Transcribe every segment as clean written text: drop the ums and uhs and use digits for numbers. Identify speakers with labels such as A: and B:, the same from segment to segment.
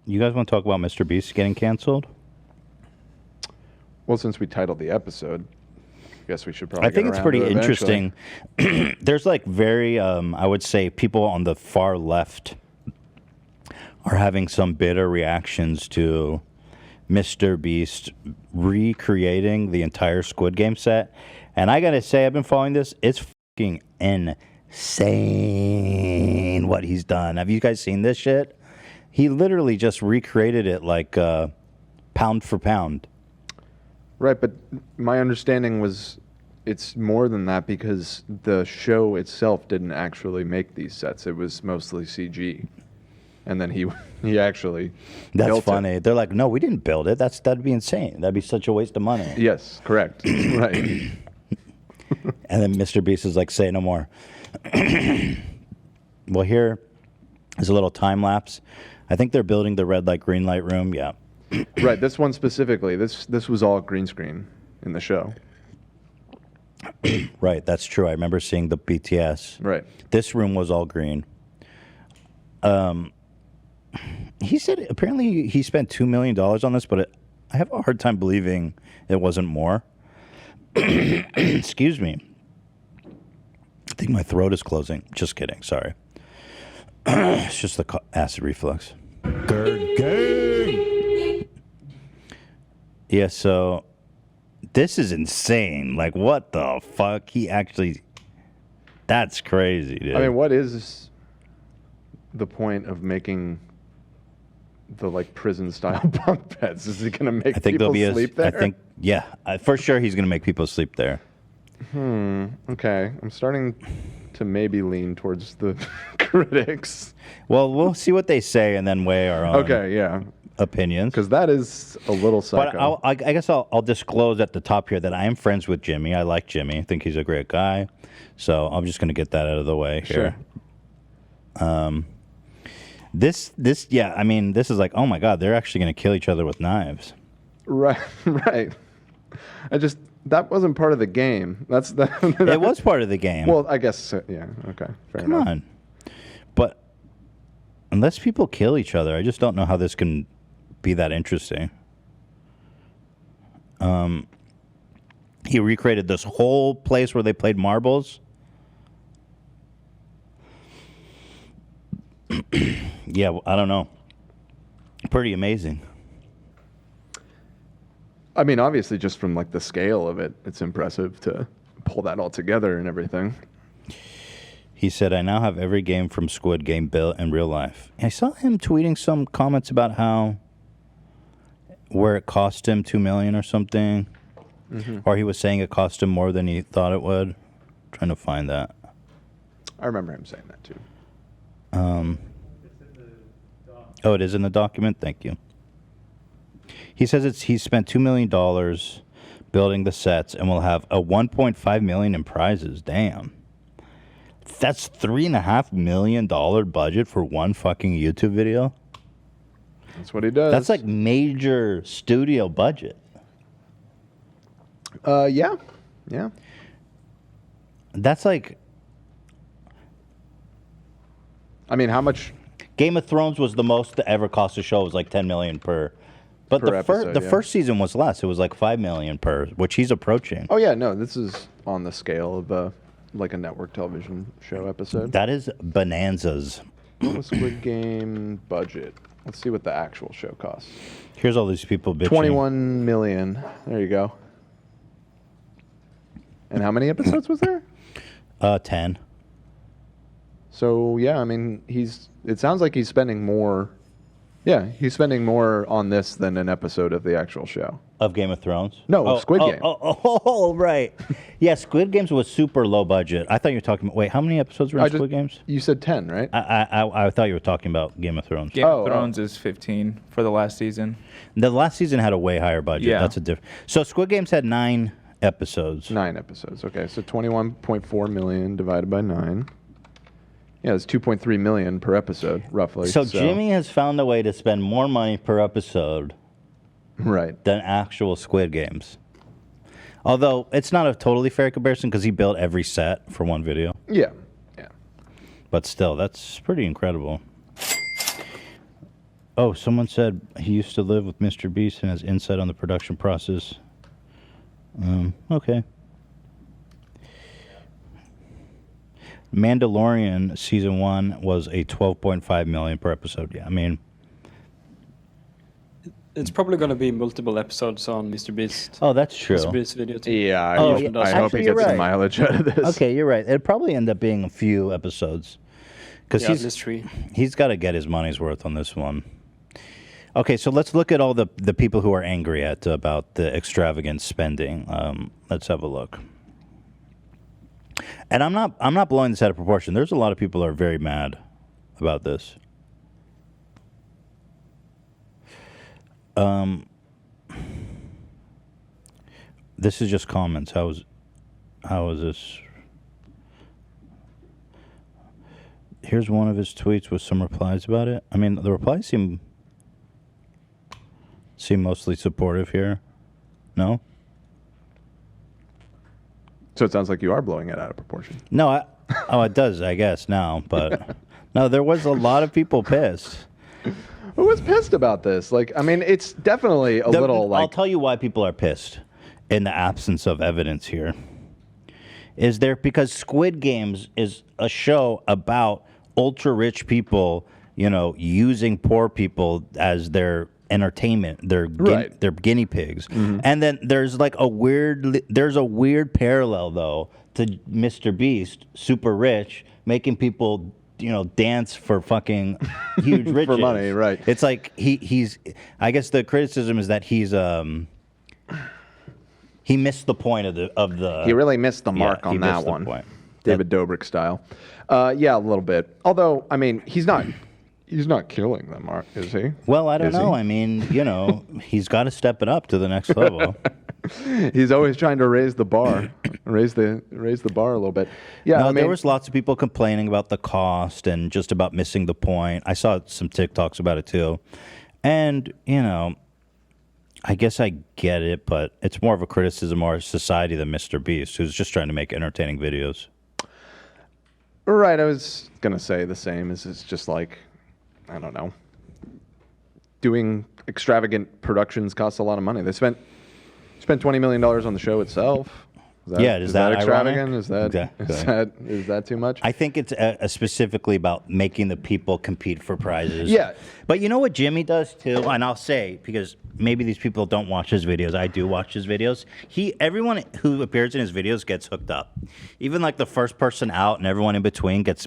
A: You guys want to talk about MrBeast getting canceled?
B: Well, since we titled the episode, I guess we should probably.
A: I think it's pretty interesting. There's like very, I would say, people on the far left are having some bitter reactions to MrBeast recreating the entire Squid Game set. And I gotta say, I've been following this. It's fucking insane what he's done. Have you guys seen this shit? He literally just recreated it like pound for pound.
B: Right, but my understanding was it's more than that because the show itself didn't actually make these sets. It was mostly CG. And then he actually
A: That's funny. They're like, no, we didn't build it. That'd be insane. That'd be such a waste of money.
B: Yes, correct. Right.
A: And then MrBeast is like, say no more. Well, here is a little time lapse. I think they're building the red light, green light room. Yeah.
B: Right. This one specifically. This was all green screen in the show.
A: Right. That's true. I remember seeing the BTS.
B: Right.
A: This room was all green. He said apparently he spent $2 million on this, but I have a hard time believing it wasn't more. Excuse me. I think my throat is closing. Just kidding. Sorry. It's just the acid reflux. Good game. Yeah, so this is insane. Like, what the fuck? He actually... That's crazy, dude.
B: I mean, what is the point of making the, like, prison-style bunk beds? Is he going to make people sleep there?
A: I think, yeah. For sure he's going to make people sleep there.
B: Okay. I'm starting to maybe lean towards the critics.
A: Well, we'll see what they say and then weigh our own opinions.
B: Because that is a little psycho.
A: But I guess I'll disclose at the top here that I am friends with Jimmy. I like Jimmy. I think he's a great guy. So I'm just going to get that out of the way here. Sure. Yeah, I mean, this is like, oh my God, they're actually going to kill each other with knives.
B: Right, right. That wasn't part of the game.
A: It was part of the game.
B: Well, I guess, yeah, okay. Fair enough.
A: Come on. But unless people kill each other, I just don't know how this can be that interesting. He recreated this whole place where they played marbles. Yeah, well, I don't know. Pretty amazing.
B: I mean, obviously, just from like the scale of it, it's impressive to pull that all together and everything.
A: He said, I now have every game from Squid Game built in real life. I saw him tweeting some comments about where it cost him $2 million or something. Mm-hmm. Or he was saying it cost him more than he thought it would. I'm trying to find that.
B: I remember him saying that too.
A: Oh, it is in the document? Thank you. He says he spent $2 million building the sets and will have a $1.5 million in prizes. Damn. That's $3.5 million budget for one fucking YouTube video?
B: That's what he does.
A: That's like major studio budget.
B: Yeah. Yeah.
A: That's like...
B: I mean, how much...
A: Game of Thrones was the most to ever cost a show. It was like $10 million per... But the first season was less. It was like $5 million per, which he's approaching.
B: Oh, yeah. No, this is on the scale of like a network television show episode.
A: That is bonanzas.
B: What was Squid Game budget? Let's see what the actual show costs.
A: Here's all these people bitching.
B: 21 million. There you go. And how many episodes was there?
A: 10.
B: So, yeah, I mean, it sounds like he's spending more. Yeah, he's spending more on this than an episode of the actual show.
A: Of Game of Thrones?
B: No, of Squid Game.
A: Right. Yeah, Squid Games was super low budget. I thought you were talking about... Wait, how many episodes were in Squid Games?
B: You said 10, right?
A: I thought you were talking about Game of Thrones.
C: Game of Thrones is 15 for the last season.
A: The last season had a way higher budget.
C: Yeah.
A: That's a different... So Squid Games had 9 episodes.
B: 9 episodes, okay. So 21.4 million divided by 9. Yeah, it's 2.3 million per episode, roughly.
A: So Jimmy has found a way to spend more money per episode than actual Squid Games. Although, it's not a totally fair comparison because he built every set for one video.
B: Yeah, yeah.
A: But still, that's pretty incredible. Oh, someone said he used to live with MrBeast and has insight on the production process. Okay. Mandalorian season 1 was a 12.5 million per episode. Yeah, I mean,
D: It's probably going to be multiple episodes on MrBeast.
A: oh, that's true.
D: MrBeast video too.
B: Yeah, I
A: Oh,
B: hope,
A: yeah.
B: I hope
A: Actually,
B: he
A: you're
B: gets the
A: right.
B: mileage out of this.
A: Okay, you're right. It'd probably end up being a few episodes because
D: Yeah, at least 3.
A: he's got to get his money's worth on this one. Okay, so let's look at all the people who are angry about the extravagant spending. Let's have a look. And I'm not blowing this out of proportion. There's a lot of people who are very mad about this. This is just comments. How is this? Here's one of his tweets with some replies about it. I mean, the replies seem mostly supportive here. No?
B: So it sounds like you are blowing it out of proportion.
A: No, it does, I guess, now. But no, there was a lot of people pissed.
B: Who was pissed about this? Like, I mean, it's definitely a little like...
A: I'll tell you why people are pissed in the absence of evidence here. Is there because Squid Games is a show about ultra-rich people, using poor people as their entertainment, their guinea pigs. Mm-hmm. And then there's like a weird parallel though to MrBeast, super rich, making people dance for fucking huge riches
B: for money, right?
A: It's like he's I guess the criticism is that he missed the point of the
B: he really missed the mark on that one. David Dobrik style. Yeah, a little bit. Although, I mean, he's not killing them, is he?
A: Well, I don't know. I mean, he's got to step it up to the next level.
B: He's always trying to raise the bar, raise the bar a little bit. Yeah,
A: no, there was lots of people complaining about the cost and just about missing the point. I saw some TikToks about it too, and I guess I get it, but it's more of a criticism of our society than MrBeast, who's just trying to make entertaining videos.
B: Right, I was gonna say the same. It's just like, I don't know. Doing extravagant productions costs a lot of money. They spent $20 million on the show itself. Is that extravagant? Is that too much?
A: I think it's specifically about making the people compete for prizes.
B: Yeah.
A: But you know what Jimmy does too? And I'll say, because maybe these people don't watch his videos. I do watch his videos. Everyone who appears in his videos gets hooked up. Even like the first person out and everyone in between gets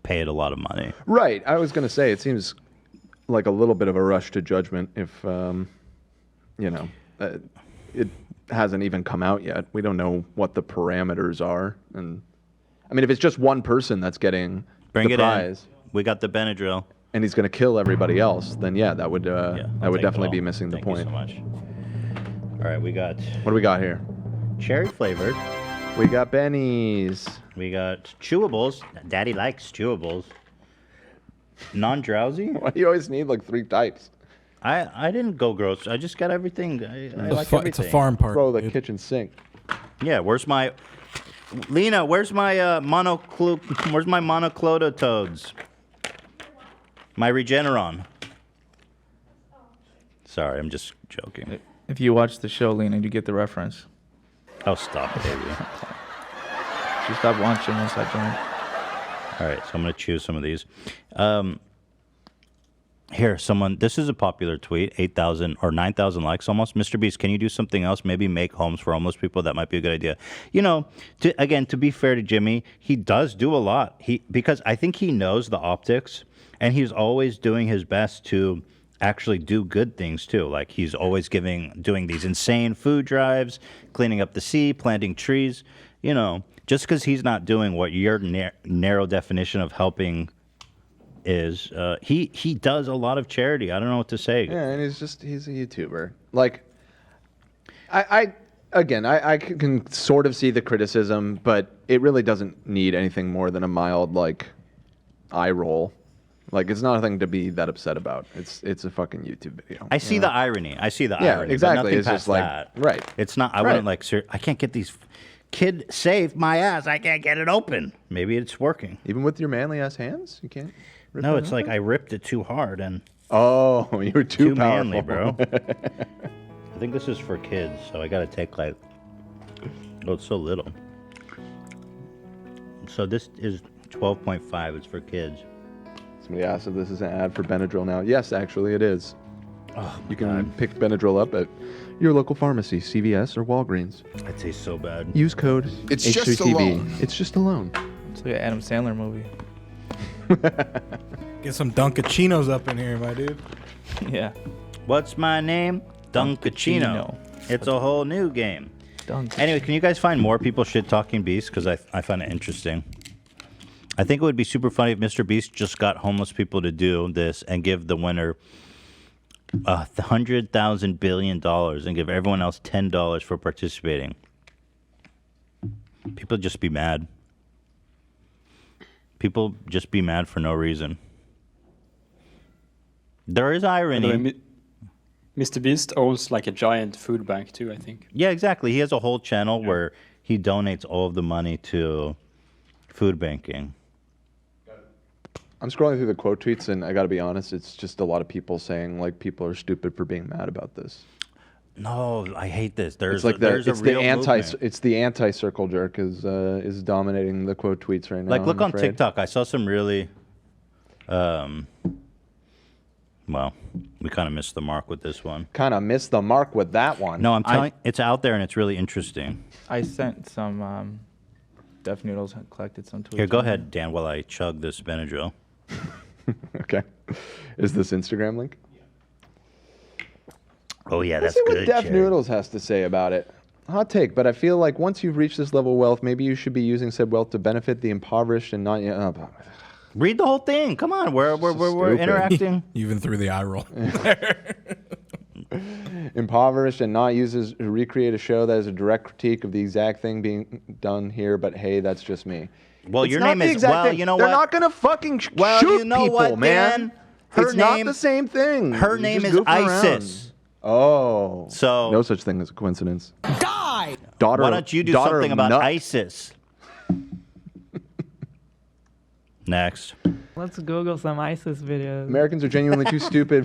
A: paid a lot of money.
B: Right. I was going to say, it seems like a little bit of a rush to judgment if, it hasn't even come out yet. We don't know what the parameters are. And I mean, if it's just one person that's getting the prize.
A: We got the Benadryl.
B: And he's going to kill everybody else, then that would definitely be missing the point.
A: Thank you so much. All right, what
B: do we got here?
A: Cherry flavored.
B: We got Benny's.
A: We got chewables. Daddy likes chewables. Non-drowsy.
B: Why do you always need like 3 types?
A: I didn't go gross. I just got everything. I like everything.
E: It's a farm park.
B: Throw the kitchen sink.
A: Yeah, where's my Lena? Where's my Where's my monoclotodes? My Regeneron. Sorry, I'm just joking.
C: If you watch the show, Lena, you get the reference.
A: Oh, stop it, baby.
C: She stopped watching once I joined.
A: All right, so I'm going to choose some of these. Here, this is a popular tweet, 8,000 or 9,000 likes almost. MrBeast, can you do something else? Maybe make homes for homeless people? That might be a good idea. To be fair to Jimmy, he does do a lot. Because I think he knows the optics, and he's always doing his best to actually do good things too. Like he's always doing these insane food drives, cleaning up the sea, planting trees. Just because he's not doing what your narrow definition of helping is, he does a lot of charity. I don't know what to say.
B: Yeah, and he's a YouTuber. Like, I can sort of see the criticism, but it really doesn't need anything more than a mild eye roll. Like, it's nothing to be that upset about. It's a fucking YouTube video.
A: I see the irony.
B: Yeah, exactly. It's just like
A: that.
B: Right.
A: It's not. I wouldn't I can't get these. Kid saved my ass. I can't get it open. Maybe it's working.
B: Even with your manly ass hands, you can't.
A: No, it's like I ripped it too hard and.
B: Oh, you were too powerful.
A: manly, bro. I think this is for kids, so I gotta take like. Oh, it's so little. So this is 12.5. It's for kids.
B: Somebody asked if this is an ad for Benadryl now. Yes, actually, it is.
A: Oh,
B: You can pick Benadryl up at your local pharmacy, CVS or Walgreens.
A: That tastes so bad.
B: Use code
E: It's just a
B: H3TV.
E: loan.
B: It's just a loan.
C: It's like an Adam Sandler movie.
F: Get some Dunkachinos up in here, my dude.
C: Yeah.
A: What's my name? Dunkachino. It's a whole new game. Anyway, can you guys find more people shit talking Beast? Because I find it interesting. I think it would be super funny if MrBeast just got homeless people to do this and give the winner $100,000 billion and give everyone else $10 for participating. People just be mad. People just be mad for no reason. There is irony.
D: MrBeast owns like a giant food bank too, I think.
A: Yeah, exactly. He has a whole channel where he donates all of the money to food banking.
B: I'm scrolling through the quote tweets, and I got to be honest, it's just a lot of people saying like people are stupid for being mad about this.
A: No, I hate this. There's
B: It's like
A: there's
B: it's
A: a real
B: the anti circle jerk is dominating the quote tweets right now.
A: Like, look
B: I'm
A: on
B: afraid.
A: TikTok. I saw some really, well, we kind of missed the mark with this one.
B: Kind of missed the mark with that one.
A: No, I'm telling. It's out there and it's really interesting.
C: I sent some Def Noodles, collected some tweets.
A: Here, go ahead, Dan, while I chug this Benadryl.
B: Okay. Is this Instagram link?
A: Oh yeah,
B: Let's
A: that's
B: see
A: good.
B: what Def
A: Jerry.
B: Noodles has to say about it. Hot take, but I feel like once you've reached this level of wealth, maybe you should be using said wealth to benefit the impoverished and not.
A: Read the whole thing. Come on, we're
B: stupid.
A: interacting.
F: Even through the eye roll.
B: Impoverished and not used to recreate a show that is a direct critique of the exact thing being done here, but hey, that's just me.
A: Well,
B: It's
A: your
B: not
A: name
B: the
A: is.
B: exact
A: Well,
B: thing.
A: you know
B: They're
A: what?
B: not gonna fucking
A: Well,
B: shoot
A: you know
B: people,
A: what,
B: man.
A: Dan? Her
B: It's not
A: name-
B: the same thing.
A: Her
B: You're
A: name
B: just
A: is
B: goofing around.
A: Isis.
B: Oh,
A: So
B: no such thing as a coincidence.
E: Die!
B: Daughter.
A: why don't you do
B: daughter
A: something
B: of
A: about
B: Nut.
A: ISIS? Next.
G: Let's Google some ISIS videos.
B: Americans are genuinely too stupid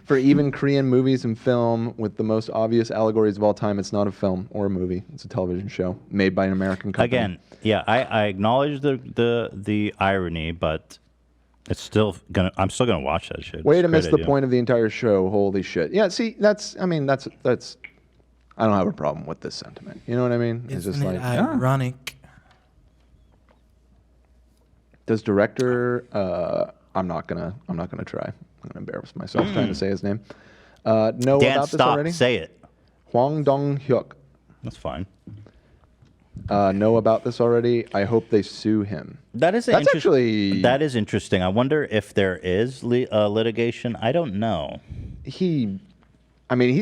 B: for even Korean movies and film with the most obvious allegories of all time. It's not a film or a movie. It's a television show made by an American company.
A: Again, yeah, I acknowledge the irony, but it's still gonna. I'm still gonna watch that shit.
B: Way
A: It's
B: to
A: a
B: miss
A: great
B: the
A: idea.
B: point of the entire show. Holy shit. Yeah, see, that's. I don't have a problem with this sentiment. You know what I mean? It's just
F: Isn't
B: like,
F: it ironic?
B: does director? I'm not gonna try. I'm gonna embarrass myself trying to say his name. Know
A: Dan,
B: about this
A: stop.
B: already?
A: Say it.
B: Hwang Dong-hyuk.
A: That's fine.
B: Know about this already? I hope they sue him.
A: That's
B: actually.
A: That is interesting. I wonder if there is litigation. I don't know.
B: He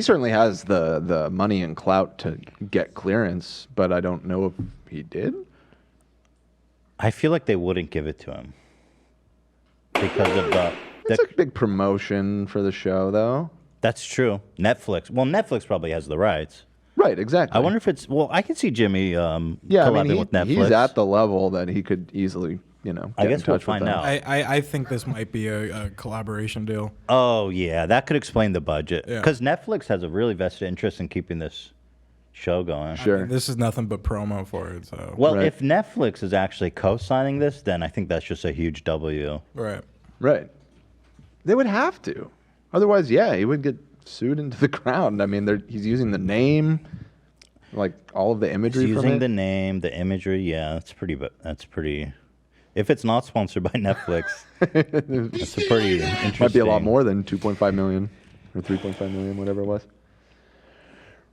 B: certainly has the money and clout to get clearance, but I don't know if he did.
A: I feel like they wouldn't give it to him because of the.
B: It's a big promotion for the show, though.
A: That's true. Netflix. Well, Netflix probably has the rights.
B: Right, exactly.
A: I wonder if it's. Well, I can see Jimmy collabing with Netflix.
B: He's at the level that he could easily, get
A: I
B: in
A: guess we'll
B: touch
A: find
B: with them.
A: out.
F: I think this might be a collaboration deal.
A: Oh yeah, that could explain the budget.
F: Yeah.
A: Because Netflix has a really vested interest in keeping this show going.
B: Sure.
F: This is nothing but promo for it. So
A: Well,
B: Right.
A: if Netflix is actually co-signing this, then I think that's just a huge W.
F: right.
B: Right. They would have to. Otherwise, yeah, he would get sued into the ground. I mean, he's using the name, like all of the imagery
A: It's
B: from
A: using
B: it.
A: the name, the imagery. Yeah, that's pretty. That's pretty. If it's not sponsored by Netflix, that's a pretty interesting.
B: Might be a lot more than 2.5 million or 3.5 million, whatever it was.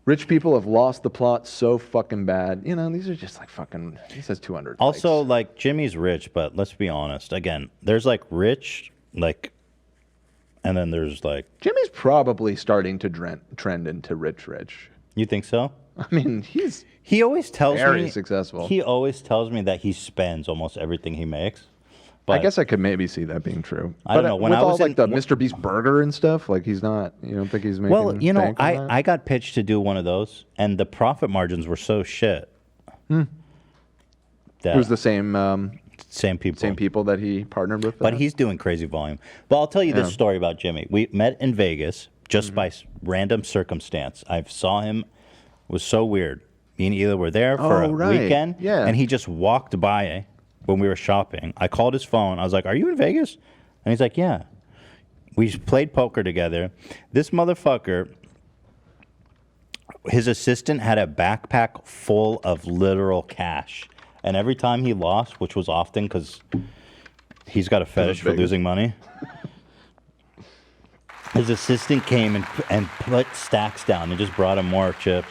B: Rich people have lost the plot so fucking bad. These are just like fucking. He says 200.
A: Also,
B: likes.
A: like Jimmy's rich, but let's be honest. Again, there's like rich, like, and then there's like.
B: Jimmy's probably starting to trend into rich.
A: You think so?
B: I mean,
A: He always tells
B: very
A: me
B: successful.
A: He always tells me that he spends almost everything he makes. But
B: I guess I could maybe see that being true.
A: I don't know. When
B: with
A: I was
B: all like
A: in-
B: the MrBeast burger and stuff, like he's not. You don't think he's making?
A: well,
B: bank on that?
A: I got pitched to do one of those, and the profit margins were so shit.
B: It was the same
A: Same people.
B: Same people that he partnered with.
A: But he's doing crazy volume. But I'll tell you this story about Jimmy. We met in Vegas just by random circumstance. I saw him. It was so weird. Me and Ela were there for a weekend.
B: Yeah.
A: And he just walked by when we were shopping. I called his phone. I was like, "Are you in Vegas?" And he's like, "Yeah." We played poker together. This motherfucker, his assistant had a backpack full of literal cash. And every time he lost, which was often because he's got a fetish for losing money, his assistant came and put stacks down and just brought him more chips.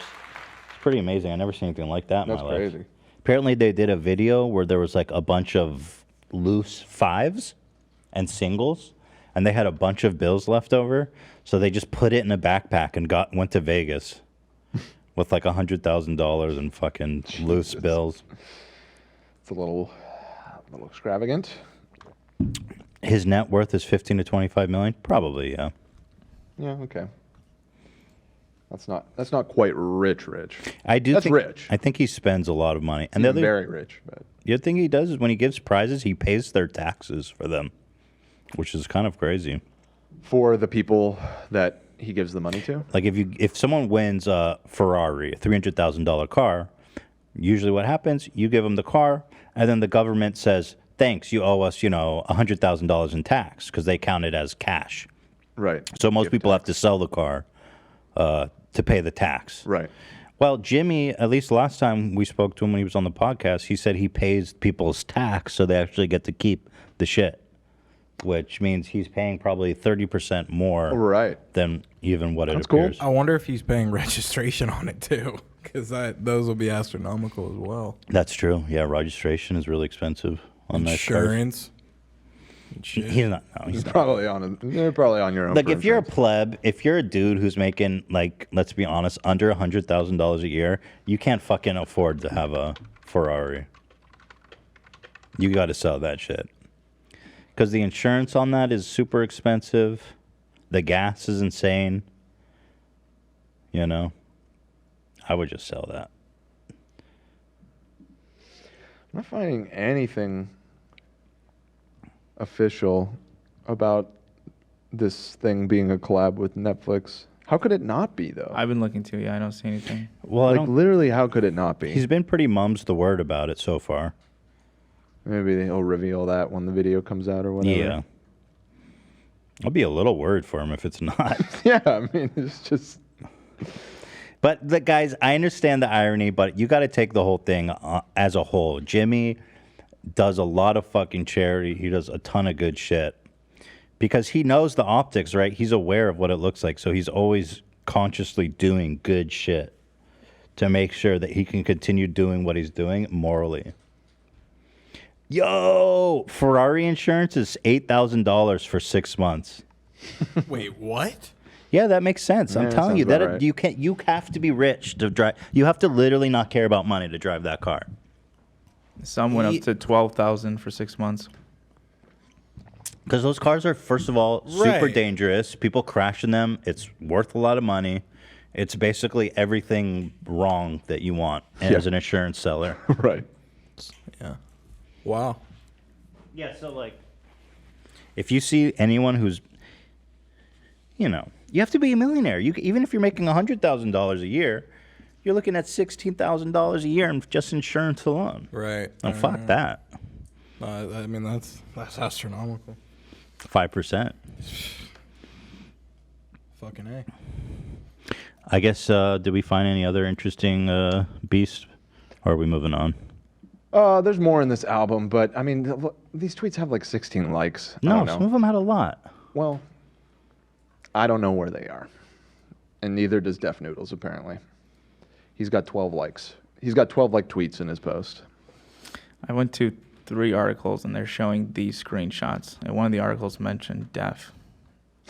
A: It's pretty amazing. I never seen anything like that in my life.
B: That's crazy.
A: Apparently, they did a video where there was like a bunch of loose fives and singles, and they had a bunch of bills left over, so they just put it in a backpack and went to Vegas with like $100,000 in fucking loose bills.
B: It's a little extravagant.
A: His net worth is 15 to 25 million, probably. Yeah.
B: Yeah. Okay. That's not quite rich.
A: I do.
B: That's rich.
A: I think he spends a lot of money, and
B: He's very rich. But
A: the other thing he does is when he gives prizes, he pays their taxes for them, which is kind of crazy.
B: For the people that he gives the money to?
A: Like if someone wins a Ferrari, a $300,000 car, usually what happens, you give them the car, and then the government says, "Thanks, you owe us, $100,000 in tax," because they count it as cash.
B: Right.
A: So most people have to sell the car to pay the tax.
B: Right.
A: Well, Jimmy, at least last time we spoke to him when he was on the podcast, he said he pays people's tax so they actually get to keep the shit, which means he's paying probably 30% more than even what it appears.
F: I wonder if he's paying registration on it too, because those will be astronomical as well.
A: That's true. Yeah, registration is really expensive on that car.
F: Insurance.
A: He's not. No,
B: He's probably on. You're probably on your own.
A: Like if you're a pleb, if you're a dude who's making like, let's be honest, under $100,000 a year, you can't fucking afford to have a Ferrari. You got to sell that shit because the insurance on that is super expensive. The gas is insane. I would just sell that.
B: I'm not finding anything official about this thing being a collab with Netflix. How could it not be, though?
C: I've been looking too. Yeah, I don't see anything.
A: Well,
B: literally, how could it not be?
A: He's been pretty mum's the word about it so far.
B: Maybe he'll reveal that when the video comes out or whatever.
A: Yeah. I'll be a little worried for him if it's not.
B: Yeah, I mean, it's just...
A: But, guys, I understand the irony, but you got to take the whole thing as a whole. Jimmy does a lot of fucking charity. He does a ton of good shit. Because he knows the optics, right? He's aware of what it looks like, so he's always consciously doing good shit to make sure that he can continue doing what he's doing morally. Yo, Ferrari insurance is $8,000 for 6 months.
F: Wait, what?
A: Yeah, that makes sense.
B: Yeah,
A: I'm telling you
B: sounds about
A: that
B: right.
A: you have to be rich to drive. You have to literally not care about money to drive that car.
C: Some went up to 12,000 for 6 months.
A: Because those cars are, first of all, super
F: Right.
A: dangerous. People crash in them. It's worth a lot of money. It's basically everything wrong that you want as an insurance seller.
B: Right.
F: Yeah. Wow.
A: Yeah, so like, if you see anyone who's, you have to be a millionaire. Even if you're making $100,000 a year, you're looking at $16,000 a year in just insurance alone.
F: Right.
A: Oh, fuck that.
F: I mean, that's astronomical.
A: 5%.
F: Fucking A.
A: I guess, did we find any other interesting beasts? Or are we moving on?
B: There's more in this album, but I mean, these tweets have like 16 likes. I
A: No,
B: don't know.
A: some of them had a lot.
B: Well, I don't know where they are. And neither does Def Noodles, apparently. He's got 12 likes. He's got 12 like tweets in his post.
C: I went to 3 articles and they're showing these screenshots. And one of the articles mentioned Def.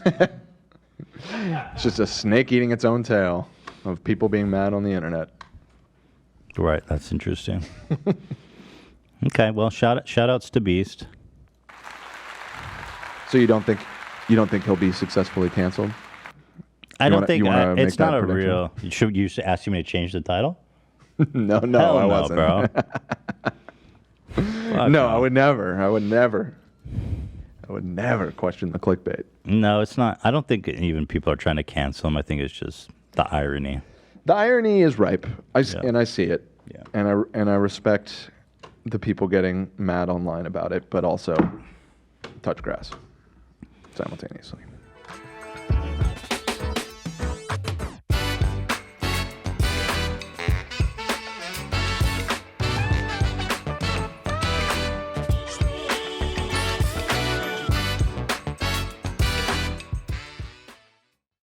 B: It's just a snake eating its own tail of people being mad on the internet.
A: Right, that's interesting. Okay, well, shout outs to Beast.
B: So you don't think he'll be successfully canceled?
A: I don't think
B: wanna make
A: it's not
B: that
A: a
B: prediction?
A: real. Should you ask me to change the title?
B: No,
A: Hell
B: I
A: no,
B: wasn't.
A: bro.
B: No, I would never. I would never question the clickbait.
A: No, it's not. I don't think even people are trying to cancel him. I think it's just the irony.
B: The irony is ripe, and I see it.
A: Yeah.
B: And I respect the people getting mad online about it, but also touch grass simultaneously.